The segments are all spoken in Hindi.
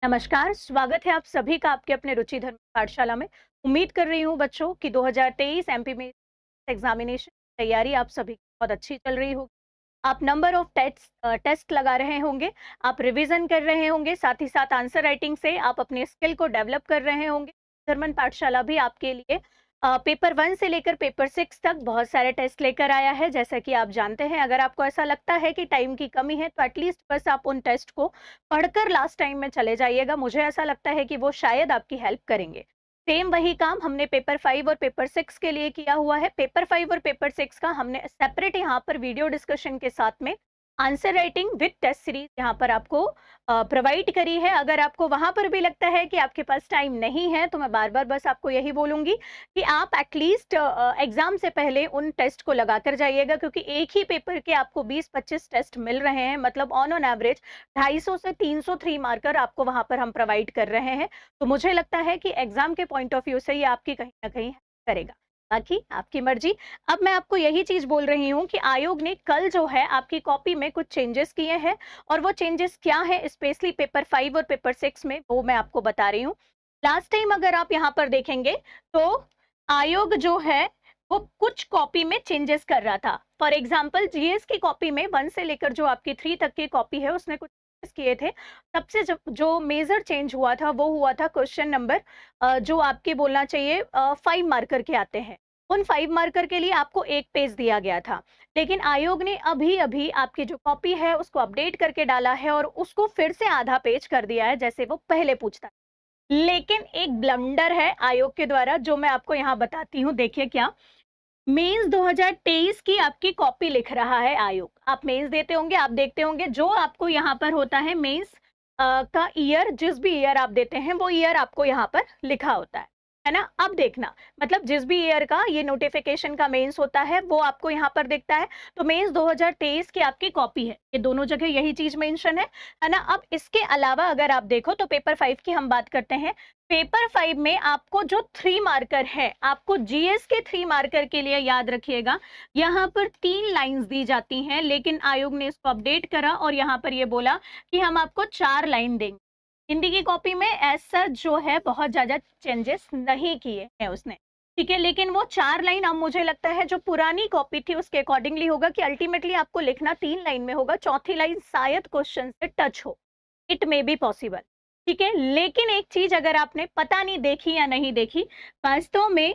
नमस्कार, स्वागत है आप सभी का आपके अपने रुचि धर्म पाठशाला में। उम्मीद कर रही हूँ बच्चों कि 2023 एमपी में एग्जामिनेशन तैयारी आप सभी की बहुत अच्छी चल रही होगी। आप नंबर ऑफ टेस्ट लगा रहे होंगे, आप रिवीजन कर रहे होंगे, साथ ही साथ आंसर राइटिंग से आप अपने स्किल को डेवलप कर रहे होंगे। धर्मन पाठशाला भी आपके लिए पेपर 1 से लेकर पेपर 6 तक बहुत सारे टेस्ट लेकर आया है। जैसा कि आप जानते हैं, अगर आपको ऐसा लगता है कि टाइम की कमी है तो एटलीस्ट बस आप उन टेस्ट को पढ़कर लास्ट टाइम में चले जाइएगा। मुझे ऐसा लगता है कि वो शायद आपकी हेल्प करेंगे। सेम वही काम हमने पेपर 5 और पेपर 6 के लिए किया हुआ है। पेपर 5 और पेपर 6 का हमने सेपरेट यहाँ पर वीडियो डिस्कशन के साथ में answer writing with test series यहाँ पर आपको प्रोवाइड करी है। अगर आपको वहां पर भी लगता है कि आपके पास टाइम नहीं है तो मैं बार बार बस आपको यही बोलूंगी कि आप एटलीस्ट एग्जाम से पहले उन टेस्ट को लगा कर जाइएगा, क्योंकि एक ही पेपर के आपको 20-25 टेस्ट मिल रहे हैं। मतलब ऑन एवरेज 250 से 300 3 मार्कर आपको वहां पर हम प्रोवाइड कर रहे हैं। तो मुझे लगता है कि एग्जाम के पॉइंट ऑफ व्यू से ये आपकी कहीं ना कहीं help करेगा। बाकी आपकी मर्जी। अब मैं आपको यही चीज बोल रही हूँ कि आयोग ने कल जो है आपकी कॉपी में कुछ चेंजेस किए हैं, और वो चेंजेस क्या है स्पेशली पेपर 5 और पेपर 6 में, वो मैं आपको बता रही हूँ। लास्ट टाइम अगर आप यहाँ पर देखेंगे तो आयोग जो है वो कुछ कॉपी में चेंजेस कर रहा था। फॉर एग्जाम्पल जीएस की कॉपी में 1 से लेकर जो आपकी 3 तक की कॉपी है उसने कुछ changes किए थे। सबसे जो मेजर चेंज हुआ था वो हुआ था क्वेश्चन नंबर जो आपके बोलना चाहिए 5 मार्कर के आते हैं। उन 5 मार्कर के लिए आपको एक पेज दिया गया था, लेकिन आयोग ने अभी अभी आपकी जो कॉपी है उसको अपडेट करके डाला है और उसको फिर से आधा पेज कर दिया है जैसे वो पहले पूछता। लेकिन एक ब्लंडर है आयोग के द्वारा जो मैं आपको यहाँ बताती हूँ। देखिए क्या, मेंस 2023 की आपकी कॉपी लिख रहा है आयोग। आप मेंस देते होंगे, आप देखते होंगे जो आपको यहाँ पर होता है मेंस का ईयर, जिस भी ईयर आप देते हैं वो ईयर आपको यहाँ पर लिखा होता है ना। अब देखना, मतलब जिस भी ईयर का ये नोटिफिकेशन का मेंस होता है वो आपको यहाँ पर दिखता है। तो मेंस 2023 की आपकी कॉपी है, ये दोनों जगह यही चीज मेंशन है ना। अब इसके अलावा अगर आप देखो तो पेपर 5 की हम बात करते हैं। पेपर 5 में आपको जो 3 मार्कर है, आपको जीएस के 3 मार्कर के लिए याद रखिएगा यहाँ पर 3 लाइंस दी जाती हैं, लेकिन आयोग ने इसको अपडेट करा और यहाँ पर ये बोला कि हम आपको 4 लाइन देंगे। हिंदी की कॉपी में ऐसा जो है बहुत ज्यादा चेंजेस नहीं किए हैं उसने, ठीक है। लेकिन वो 4 लाइन अब मुझे लगता है जो पुरानी कॉपी थी उसके अकॉर्डिंगली होगा कि अल्टीमेटली आपको लिखना 3 लाइन में होगा, चौथी लाइन शायद क्वेश्चन से टच हो। इट मे बी पॉसिबल, ठीक है। लेकिन एक चीज अगर आपने पता नहीं देखी या नहीं देखी, वास्तव में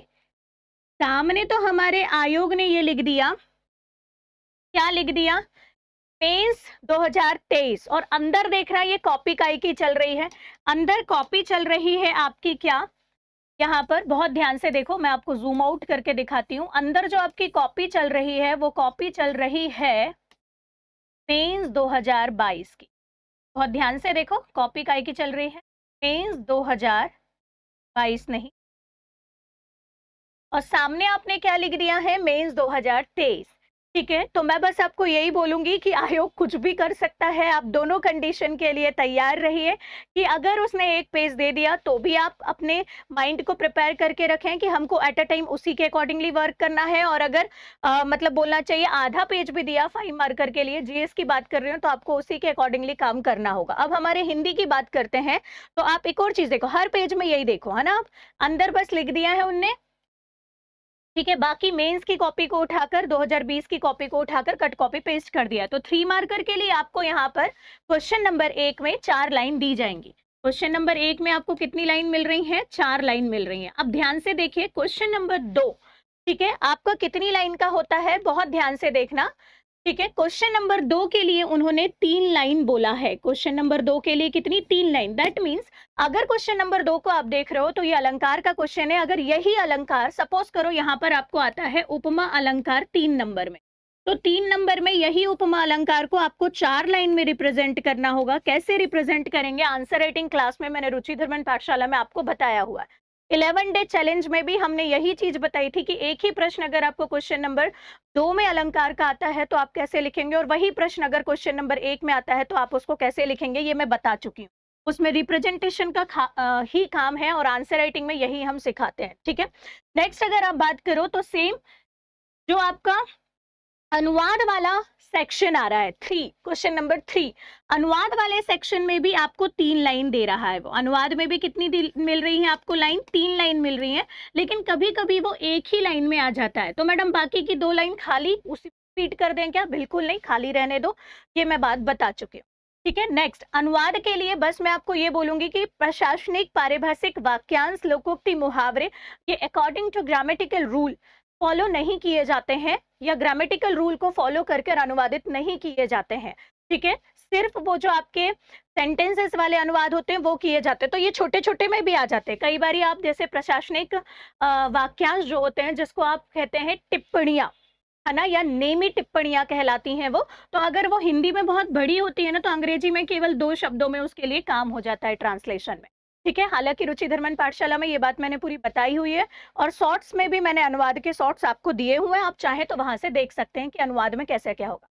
सामने तो हमारे आयोग ने ये लिख दिया, क्या लिख दिया, मेंस 2023, और अंदर देख रहा है ये कॉपी काई की चल रही है। अंदर कॉपी चल रही है आपकी क्या, यहाँ पर बहुत ध्यान से देखो, मैं आपको जूम आउट करके दिखाती हूँ। अंदर जो आपकी कॉपी चल रही है वो कॉपी चल रही है मेंस 2022 की। बहुत ध्यान से देखो कॉपी काई की चल रही है, मेंस 2022 नहीं, और सामने आपने क्या लिख दिया है, मेंस 2023, ठीक है। तो मैं बस आपको यही बोलूंगी कि आयोग कुछ भी कर सकता है, आप दोनों कंडीशन के लिए तैयार रहिए कि अगर उसने एक पेज दे दिया तो भी आप अपने माइंड को प्रिपेयर करके रखें कि हमको एट अ टाइम उसी के अकॉर्डिंगली वर्क करना है। और अगर मतलब बोलना चाहिए आधा पेज भी दिया 5 मार्कर के लिए, जीएस की बात कर रही हूँ, तो आपको उसी के अकॉर्डिंगली काम करना होगा। अब हमारे हिंदी की बात करते हैं, तो आप एक और चीज देखो, हर पेज में यही देखो, है ना। आप अंदर बस लिख दिया है उनने, ठीक है। बाकी मेंस की कॉपी को उठाकर 2020 की कॉपी को उठाकर कट कॉपी पेस्ट कर दिया। तो 3 मार्कर के लिए आपको यहाँ पर क्वेश्चन नंबर 1 में 4 लाइन दी जाएंगी। क्वेश्चन नंबर 1 में आपको कितनी लाइन मिल रही है, 4 लाइन मिल रही है। अब ध्यान से देखिए क्वेश्चन नंबर 2, ठीक है, आपका कितनी लाइन का होता है, बहुत ध्यान से देखना, ठीक है। क्वेश्चन नंबर 2 के लिए उन्होंने 3 लाइन बोला है। क्वेश्चन नंबर 2 के लिए कितनी, 3 लाइन। दैट मीन्स अगर क्वेश्चन नंबर 2 को आप देख रहे हो तो ये अलंकार का क्वेश्चन है। अगर यही अलंकार, सपोज करो यहाँ पर आपको आता है उपमा अलंकार 3 नंबर में, तो 3 नंबर में यही उपमा अलंकार को आपको 4 लाइन में रिप्रेजेंट करना होगा। कैसे रिप्रेजेंट करेंगे, आंसर राइटिंग क्लास में मैंने रुचि धर्मन पाठशाला में आपको बताया हुआ है। 11 डे चैलेंज में भी हमने यही चीज बताई थी कि एक ही प्रश्न अगर आपको क्वेश्चन नंबर 2 में अलंकार का आता है तो आप कैसे लिखेंगे, और वही प्रश्न अगर क्वेश्चन नंबर 1 में आता है तो आप उसको कैसे लिखेंगे, ये मैं बता चुकी हूँ। उसमें रिप्रेजेंटेशन का ही काम है और आंसर राइटिंग में यही हम सिखाते हैं, ठीक है। नेक्स्ट अगर आप बात करो तो सेम जो आपका अनुवाद वाला सेक्शन आ रहा है 3, क्वेश्चन नंबर 3। अनुवाद वाले सेक्शन में भी आपको 3 लाइन दे रहा है। वो अनुवाद में भी कितनी मिल रही है आपको लाइन? 3 लाइन मिल रही है, लेकिन कभी कभी वो एक ही लाइन में आ जाता है। तो मैडम बाकी की 2 लाइन खाली उसी रिपीट कर दें क्या? बिल्कुल नहीं, खाली रहने दो, ये मैं बात बता चुकी हूँ। ठीक है, नेक्स्ट अनुवाद के लिए बस मैं आपको ये बोलूंगी कि प्रशासनिक, पारिभाषिक, वाक्यांश, लोकोक्ति, मुहावरे ये according to grammatical rule follow नहीं किए जाते हैं, या ग्रामेटिकल रूल को फॉलो करके अनुवादित नहीं किए जाते हैं। ठीक है, सिर्फ वो जो आपके सेंटेंसेस वाले अनुवाद होते हैं वो किए जाते हैं। तो ये छोटे छोटे में भी आ जाते हैं। कई बार आप जैसे प्रशासनिक वाक्यांश जो होते हैं, जिसको आप कहते हैं टिप्पणियां, है ना, या नेमी टिप्पणियां कहलाती हैं वो, तो अगर वो हिंदी में बहुत बड़ी होती है ना, तो अंग्रेजी में केवल 2 शब्दों में उसके लिए काम हो जाता है ट्रांसलेशन में। ठीक है, हालांकि रुचिधर्मन पाठशाला में ये बात मैंने पूरी बताई हुई है, और शॉर्ट्स में भी मैंने अनुवाद के शॉर्ट्स आपको दिए हुए हैं, आप चाहें तो वहां से देख सकते हैं कि अनुवाद में कैसे क्या होगा।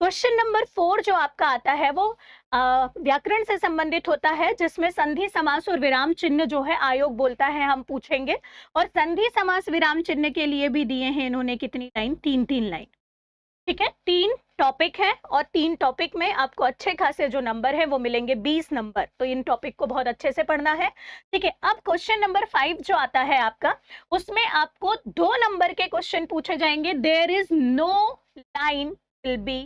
क्वेश्चन नंबर 4 जो आपका आता है वो व्याकरण से संबंधित होता है, जिसमें संधि समास और विराम चिन्ह जो है आयोग बोलता है हम पूछेंगे। और संधि समास विराम चिन्ह के लिए भी दिए हैं इन्होंने कितनी लाइन? 3-3 लाइन। ठीक है, 3 टॉपिक है, और 3 टॉपिक में आपको अच्छे खासे जो नंबर है वो मिलेंगे 20 नंबर। तो इन टॉपिक को बहुत अच्छे से पढ़ना है। ठीक है, अब क्वेश्चन नंबर 5 जो आता है आपका, उसमें आपको 2 नंबर के क्वेश्चन पूछे जाएंगे। There is no line will be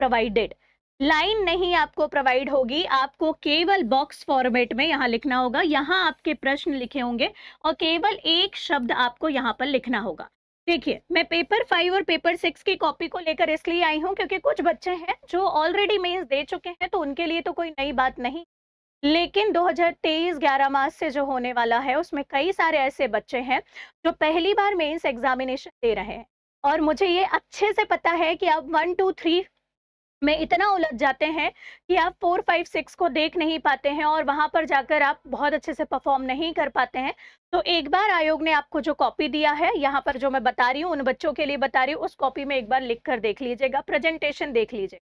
provided. Line नहीं आपको प्रोवाइड होगी, आपको केवल बॉक्स फॉर्मेट में यहाँ लिखना होगा। यहाँ आपके प्रश्न लिखे होंगे और केवल एक शब्द आपको यहाँ पर लिखना होगा। देखिए, मैं पेपर 5 और पेपर 6 की कॉपी को लेकर इसलिए आई हूँ क्योंकि कुछ बच्चे हैं जो ऑलरेडी मेंस दे चुके हैं, तो उनके लिए तो कोई नई बात नहीं। लेकिन 2023 11 मार्च से जो होने वाला है, उसमें कई सारे ऐसे बच्चे हैं जो पहली बार मेंस एग्जामिनेशन दे रहे हैं, और मुझे ये अच्छे से पता है कि आप 1 2 3 में इतना उलझ जाते हैं कि आप 4 5 6 को देख नहीं पाते हैं, और वहां पर जाकर आप बहुत अच्छे से परफॉर्म नहीं कर पाते हैं। तो एक बार आयोग ने आपको जो कॉपी दिया है, यहाँ पर जो मैं बता रही हूँ उन बच्चों के लिए बता रही हूँ, उस कॉपी में एक बार लिख कर देख लीजिएगा, प्रेजेंटेशन देख लीजिए।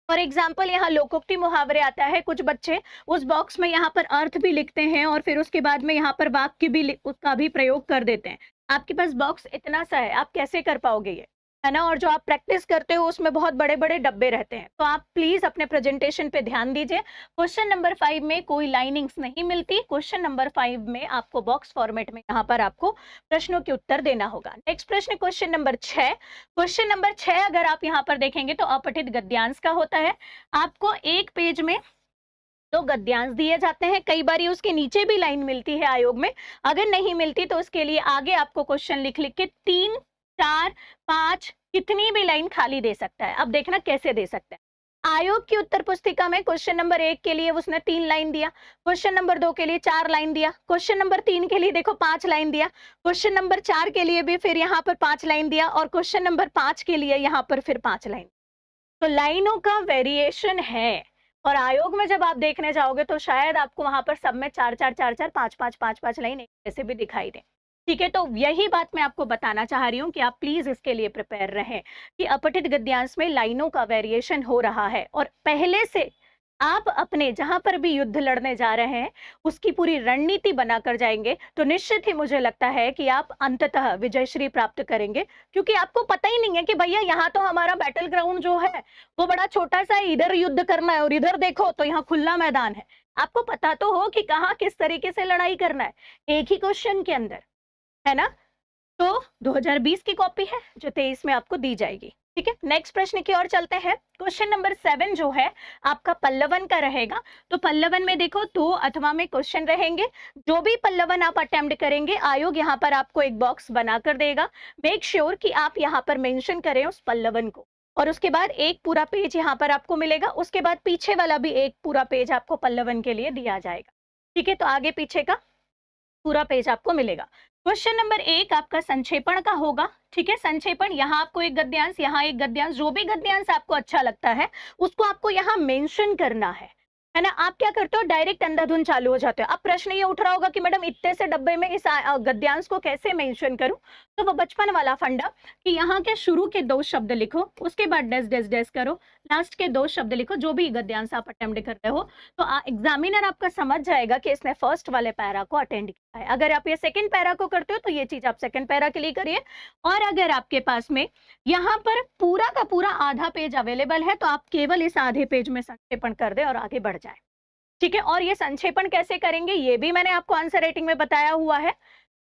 फॉर एग्जाम्पल यहाँ लोकोक्ति मुहावरे आता है, कुछ बच्चे उस बॉक्स में यहाँ पर अर्थ भी लिखते हैं, और फिर उसके बाद में यहाँ पर वाक्य भी उसका भी प्रयोग कर देते हैं। आपके पास बॉक्स इतना सा है, आप कैसे कर पाओगे ये, है ना? और जो आप प्रैक्टिस करते हो उसमें बहुत बड़े बड़े डब्बे रहते हैं। तो आप प्लीज अपने प्रेजेंटेशन पे ध्यान दीजिए। क्वेश्चन नंबर 5 में कोई लाइनिंग्स नहीं मिलती। क्वेश्चन नंबर 5 में आपको बॉक्स फॉर्मेट में यहाँ पर आपको प्रश्नों के उत्तर देना होगा। नेक्स्ट प्रश्न क्वेश्चन नंबर 6। क्वेश्चन नंबर 6 अगर आप यहाँ पर देखेंगे तो अपठित गद्यांश का होता है। आपको एक पेज में 2 गद्यांश दिए जाते हैं, कई बार उसके नीचे भी लाइन मिलती है आयोग में। अगर नहीं मिलती तो उसके लिए आगे आपको क्वेश्चन लिख लिख के 3 4 5 कितनी भी लाइन खाली दे सकता है। अब देखना कैसे दे सकता है। आयोग की उत्तर पुस्तिका में क्वेश्चन नंबर 1 के लिए उसने 3 लाइन दिया, क्वेश्चन नंबर 2 के लिए 4 लाइन दिया, क्वेश्चन नंबर 3 के लिए देखो 5 लाइन दिया, क्वेश्चन नंबर 4 के लिए भी फिर यहाँ पर 5 लाइन दिया, और क्वेश्चन नंबर 5 के लिए यहाँ पर फिर 5 लाइन। तो लाइनों का वेरिएशन है, और आयोग में जब आप देखने जाओगे तो शायद आपको वहां पर सब में 4 4 4 4 5 5 5 5 लाइन एक जैसे भी दिखाई दे। ठीक है, तो यही बात मैं आपको बताना चाह रही हूँ कि आप प्लीज इसके लिए प्रिपेयर रहें कि अपठित गद्यांश में लाइनों का वेरिएशन हो रहा है, और पहले से आप अपने जहां पर भी युद्ध लड़ने जा रहे हैं उसकी पूरी रणनीति बनाकर जाएंगे, तो निश्चित ही मुझे लगता है कि आप अंततः विजयश्री प्राप्त करेंगे। क्योंकि आपको पता ही नहीं है कि भैया यहाँ तो हमारा बैटल ग्राउंड जो है वो बड़ा छोटा सा है, इधर युद्ध करना है, और इधर देखो तो यहाँ खुला मैदान है। आपको पता तो हो कि कहाँ किस तरीके से लड़ाई करना है एक ही क्वेश्चन के अंदर, है ना? तो 2020 की कॉपी है जो 23 में आपको दी जाएगी। ठीक है, नेक्स्ट प्रश्न की ओर चलते हैं। क्वेश्चन नंबर 7 जो है आपका पल्लवन का रहेगा। तो पल्लवन में देखो 2 अथवा में क्वेश्चन रहेंगे। जो भी पल्लवन आप अटेम्प्ट करेंगे, आयोग यहाँ पर आपको एक बॉक्स बनाकर देगा। मेक श्योर कि आप यहाँ पर मेंशन करें उस पल्लवन को, और उसके बाद एक पूरा पेज यहाँ पर आपको मिलेगा। उसके बाद पीछे वाला भी एक पूरा पेज आपको पल्लवन के लिए दिया जाएगा। ठीक है, तो आगे पीछे का पूरा पेज आपको मिलेगा। क्वेश्चन नंबर 1 आपका संक्षेपण का होगा। ठीक है, संक्षेपण, यहाँ आपको एक गद्यांश, यहाँ एक गद्यांश, जो भी गद्यांश आपको अच्छा लगता है उसको आपको यहाँ मेंशन करना है। है ना। आप क्या करते हो, डायरेक्ट अंधाधुन चालू हो जाते हो। अब प्रश्न ये उठ रहा होगा कि मैडम इतने से डब्बे में इस गद्यांश को कैसे मेंशन करूं, तो वो बचपन वाला फंडा कि यहाँ के शुरू के 2 शब्द लिखो, उसके बाद डैश डैश डैश करो, लास्ट के 2 शब्द लिखो, जो भी गद्यांश आप अटेम्प्ट कर रहे हो, तो एग्जामिनर आपका समझ जाएगा कि इसने फर्स्ट वाले पैरा को अटेंड किया है। अगर आप ये सेकंड पैरा को करते हो तो ये चीज आप सेकंड पैरा के लिए करिए, और अगर आपके पास में यहाँ पर पूरा का पूरा आधा पेज अवेलेबल है तो आप केवल इस आधे पेज में संक्षेपण कर दे और आगे बढ़ जाए, ठीक है। और ये संक्षेपण कैसे करेंगे ये भी मैंने आपको आंसर राइटिंग में बताया हुआ है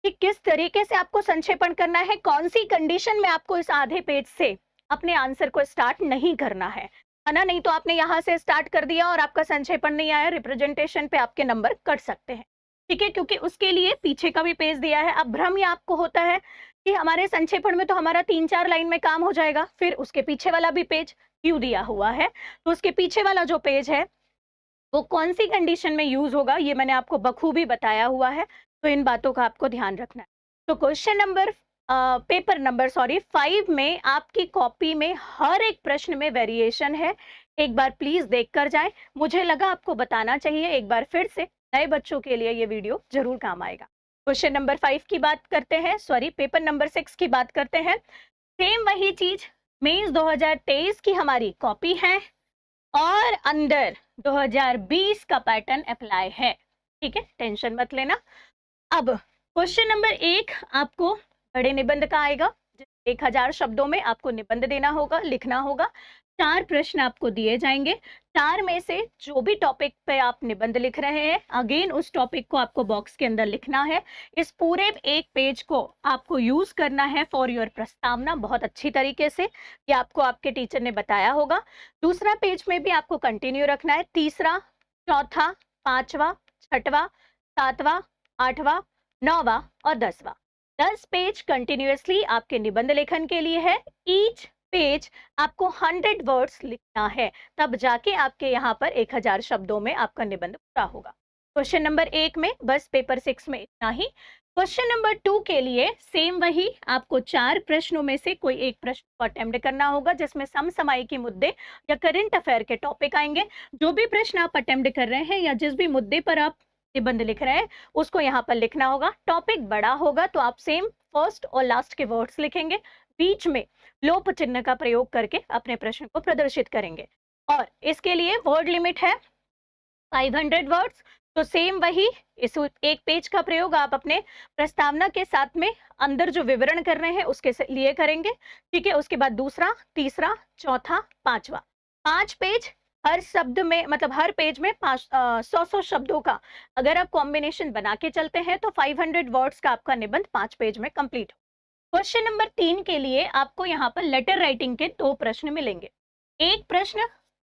कि किस तरीके से आपको संक्षेपण करना है, कौन सी कंडीशन में आपको इस आधे पेज से अपने आंसर को स्टार्ट नहीं करना है ना। नहीं तो आपने यहां से स्टार्ट कर दिया और आपका संक्षेपण नहीं आया, रिप्रेजेंटेशन पे आपके नंबर कट सकते हैं, ठीक है, क्योंकि उसके लिए पीछे का भी पेज दिया है। अब भ्रम ये आपको होता है कि हमारे संक्षेपण में तो हमारा 3-4 लाइन में काम हो जाएगा, फिर उसके पीछे वाला भी पेज क्यों दिया हुआ है, तो उसके पीछे वाला जो पेज है वो कौन सी कंडीशन में यूज होगा ये मैंने आपको बखूबी बताया हुआ है, तो इन बातों का आपको ध्यान रखना है। तो क्वेश्चन नंबर पेपर नंबर 5 में आपकी कॉपी में हर एक प्रश्न में वेरिएशन है, एक बार प्लीज देख कर जाए, मुझे लगा आपको बताना चाहिए एक बार फिर से, नए बच्चों के लिए ये वीडियो जरूर काम आएगा। क्वेश्चन नंबर 5 की बात करते हैं, सॉरी पेपर नंबर 6 की बात करते हैं। सेम वही चीज, मेंस 2023 की हमारी कॉपी है और अंदर 2020 का पैटर्न अप्लाई है, ठीक है, टेंशन मत लेना। अब क्वेश्चन नंबर 1 आपको बड़े निबंध का आएगा, 1000 शब्दों में आपको निबंध देना होगा, लिखना होगा। 4 प्रश्न आपको दिए जाएंगे, 4 में से जो भी टॉपिक पे आप निबंध लिख रहे हैं अगेन उस टॉपिक को आपको बॉक्स के अंदर लिखना है। इस पूरे एक पेज को आपको यूज करना है फॉर योर प्रस्तावना बहुत अच्छी तरीके से, ये आपको आपके टीचर ने बताया होगा। दूसरा पेज में भी आपको कंटिन्यू रखना है, तीसरा, चौथा, पांचवा, छठवां, सातवां, आठवां, नौवां और 10वां, 10 पेज कंटिन्यूअसली आपके निबंध लेखन के लिए है। ईच पेज आपको 100 वर्ड्स लिखना है, तब जाके आपके यहाँ पर 1000 शब्दों में आपका निबंध पूरा होगा। क्वेश्चन नंबर 1 में बस, पेपर 6 में इतना ही। क्वेश्चन नंबर 2 के लिए सेम वही, आपको 4 प्रश्नों में से कोई एक प्रश्न को अटेम्प्ट करना होगा जिसमें समसामयिक मुद्दे या करंट अफेयर के टॉपिक आएंगे। जो भी प्रश्न आप अटेम्प्ट कर रहे हैं या जिस भी मुद्दे पर आप निबंध लिख रहे हैं उसको यहाँ पर लिखना होगा। टॉपिक बड़ा होगा तो आप सेम फर्स्ट और लास्ट के वर्ड्स लिखेंगे, बीच में लोप चिन्ह का प्रयोग करके अपने प्रश्न को प्रदर्शित करेंगे, और इसके लिए वर्ड लिमिट है 500 वर्ड्स। तो सेम वही, इस एक पेज का प्रयोग आप अपने प्रस्तावना के साथ में अंदर जो विवरण कर रहे हैं उसके लिए करेंगे, ठीक है। उसके बाद दूसरा, तीसरा, चौथा, पांचवा, 5 पेज, हर शब्द में मतलब हर पेज में 100 शब्दों का अगर आप कॉम्बिनेशन बना के चलते हैं तो 500 वर्ड्स का आपका निबंध 5 पेज में कंप्लीट हो। क्वेश्चन नंबर 3 के लिए आपको यहाँ पर लेटर राइटिंग के 2 प्रश्न मिलेंगे, एक प्रश्न,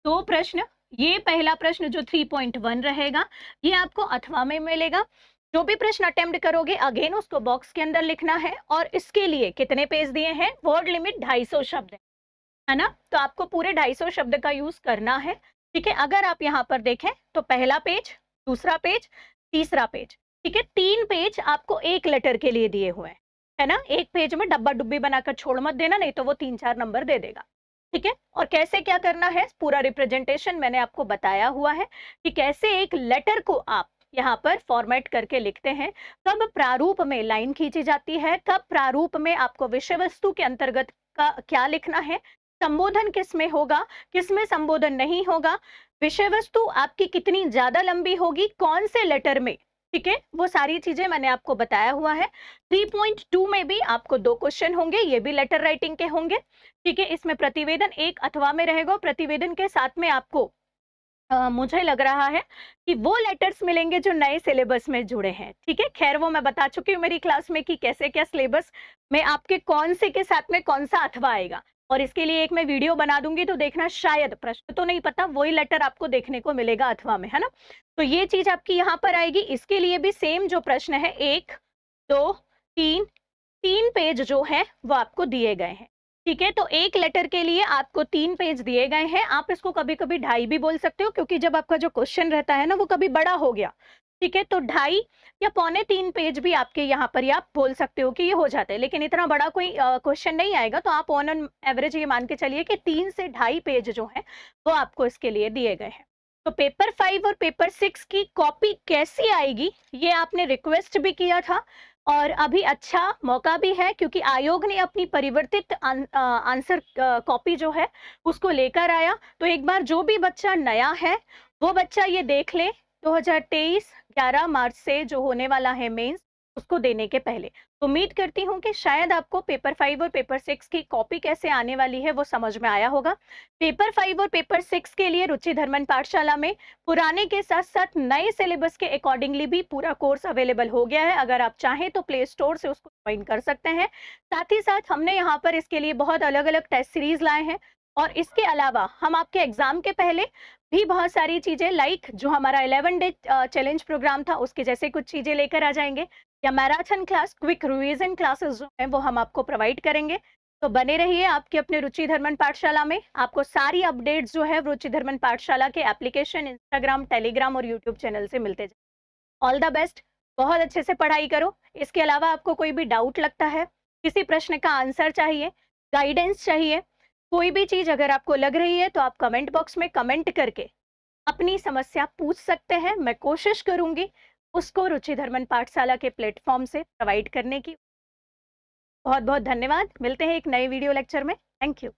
2 प्रश्न। ये पहला प्रश्न जो 3.1 रहेगा ये आपको अथवा में मिलेगा। जो भी प्रश्न अटेम्प्ट करोगे अगेन उसको बॉक्स के अंदर लिखना है, और इसके लिए कितने पेज दिए हैं, वर्ड लिमिट 250 शब्द है ना, तो आपको पूरे 250 शब्द का यूज करना है, ठीक है। अगर आप यहाँ पर देखें तो पहला पेज, दूसरा पेज, तीसरा पेज, ठीक है, 3 पेज आपको एक लेटर के लिए दिए हुए हैं, है ना। एक पेज में डब्बा डुब्बी बनाकर छोड़ मत देना, नहीं तो वो 3-4 नंबर दे देगा, ठीक है। और कैसे क्या करना है, पूरा रिप्रेजेंटेशन मैंने आपको बताया हुआ है कि कैसे एक लेटर को आप यहाँ पर फॉर्मेट करके लिखते हैं, कब प्रारूप में लाइन खींची जाती है, कब प्रारूप में आपको विषय वस्तु के अंतर्गत का क्या लिखना है, संबोधन किस में होगा, किस में संबोधन नहीं होगा, विषय वस्तु आपकी कितनी ज्यादा लंबी होगी, कौन से लेटर में, ठीक है, वो सारी चीजें मैंने आपको बताया हुआ है। 3.2 में भी आपको 2 क्वेश्चन होंगे, ये भी लेटर राइटिंग के होंगे, ठीक है। इसमें प्रतिवेदन एक अथवा में रहेगा, प्रतिवेदन के साथ में आपको मुझे लग रहा है कि वो लेटर्स मिलेंगे जो नए सिलेबस में जुड़े हैं, ठीक है। खैर वो मैं बता चुकी हूँ मेरी क्लास में कि कैसे क्या सिलेबस में आपके कौन से के साथ में कौन सा अथवा आएगा, और इसके लिए एक मैं वीडियो बना दूंगी तो देखना, शायद प्रश्न तो नहीं पता, वही लेटर आपको देखने को मिलेगा अथवा में, है ना। तो ये चीज आपकी यहाँ पर आएगी। इसके लिए भी सेम जो प्रश्न है 1, 2, 3 पेज जो है वो आपको दिए गए हैं, ठीक है। तो एक लेटर के लिए आपको 3 पेज दिए गए हैं, आप इसको कभी कभी 2.5 भी बोल सकते हो, क्योंकि जब आपका जो क्वेश्चन रहता है ना वो कभी बड़ा हो गया, ठीक है, तो 2.5 या 2.25 पेज भी आपके यहाँ पर आप बोल सकते हो कि ये हो जाते हैं, लेकिन इतना बड़ा कोई क्वेश्चन नहीं आएगा, तो आप ऑन एन एवरेज ये मान के चलिए कि 3 से 2.5 पेज जो है वो आपको इसके लिए दिए गए हैं। तो पेपर 5 और पेपर 6 की कॉपी कैसी आएगी, ये आपने रिक्वेस्ट भी किया था और अभी अच्छा मौका भी है क्योंकि आयोग ने अपनी परिवर्तित आंसर कॉपी जो है उसको लेकर आया। तो एक बार जो भी बच्चा नया है वो बच्चा ये देख ले 2023 11 मार्च से जो होने वाला है मेंस, उसको देने के पहले। तो उम्मीद करती हूँ कि शायद आपको पेपर 5 और पेपर 6 की कॉपी कैसे आने वाली है वो समझ में आया होगा। पेपर 5 और पेपर 6 के लिए रुचि धर्मन पाठशाला में पुराने के साथ साथ नए सिलेबस के अकॉर्डिंगली भी पूरा कोर्स अवेलेबल हो गया है। अगर आप चाहें तो प्ले स्टोर से उसको ज्वाइन कर सकते हैं। साथ ही साथ हमने यहाँ पर इसके लिए बहुत अलग अलग टेस्ट सीरीज लाए हैं और इसके अलावा हम आपके एग्जाम के पहले भी बहुत सारी चीजें लाइक जो हमारा 11 डे चैलेंज प्रोग्राम था उसके जैसे कुछ चीजें लेकर आ जाएंगे, या marathon class, quick revision classes जो है वो हम आपको प्रोवाइड करेंगे। तो बने रहिए आपके अपने रुचि धर्मन पाठशाला में। आपको सारी अपडेट्स जो है रुचि धर्मन पाठशाला के एप्लीकेशन, इंस्टाग्राम, टेलीग्राम और यूट्यूब चैनल से मिलते जाए। ऑल द बेस्ट, बहुत अच्छे से पढ़ाई करो। इसके अलावा आपको कोई भी डाउट लगता है, किसी प्रश्न का आंसर चाहिए, गाइडेंस चाहिए, कोई भी चीज अगर आपको लग रही है तो आप कमेंट बॉक्स में कमेंट करके अपनी समस्या पूछ सकते हैं। मैं कोशिश करूंगी उसको रुचि धर्मन पाठशाला के प्लेटफॉर्म से प्रोवाइड करने की। बहुत बहुत धन्यवाद। मिलते हैं एक नए वीडियो लेक्चर में। Thank you.